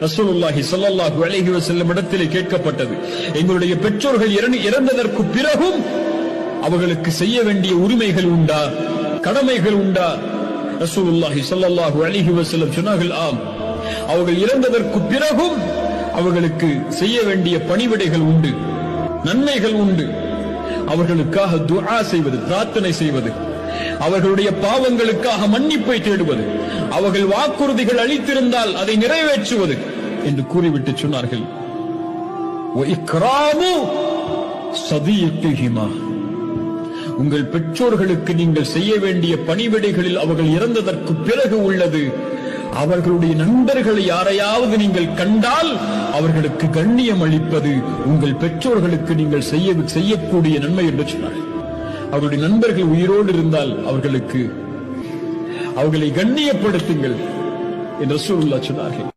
ரசூலுல்லாஹி ஸல்லல்லாஹு அலைஹி வஸல்லம் இடத்திலே கேட்கப்பட்டது, எங்களுடைய பெற்றோர்கள் இறந்ததற்கு பிறகும் அவர்களுக்கு செய்ய வேண்டிய உரிமைகள் உண்டா, கடமைகள் உண்டா? ரசூலுல்லாஹி ஸல்லல்லாஹு அலைஹி வஸல்லம் சொன்னார்கள், ஆம், அவர்கள் இறந்ததற்கு பிறகும் அவர்களுக்கு செய்ய வேண்டிய பணிவிடைகள் உண்டு, நன்மைகள் உண்டு. அவர்களுக்காக துஆ செய்வது, பிரார்த்தனை செய்வது, அவர்களுடைய பாவங்களுக்காக மன்னிப்பை தேடுவது, அவர்கள் வாக்குறுதிகள் அளித்திருந்தால் அதை நிறைவேற்றுவது என்று கூறிவிட்டு சொன்னார்கள், உங்கள் பெற்றோர்களுக்கு நீங்கள் செய்ய வேண்டிய பணிவிடைகளில் அவர்கள் இறந்ததற்கு பிறகு உள்ளது, அவர்களுடைய நண்பர்களை யாரையாவது நீங்கள் கண்டால் அவர்களுக்கு கண்ணியம் அளிப்பது உங்கள் பெற்றோர்களுக்கு நீங்கள் செய்யக்கூடிய நன்மை என்று சொன்னார்கள். அவருடைய நண்பர்கள் உயிரோடு இருந்தால் அவர்களை கண்ணியப்படுத்துங்கள் என்று ரசூலுல்லாஹ் சொன்னார்கள்.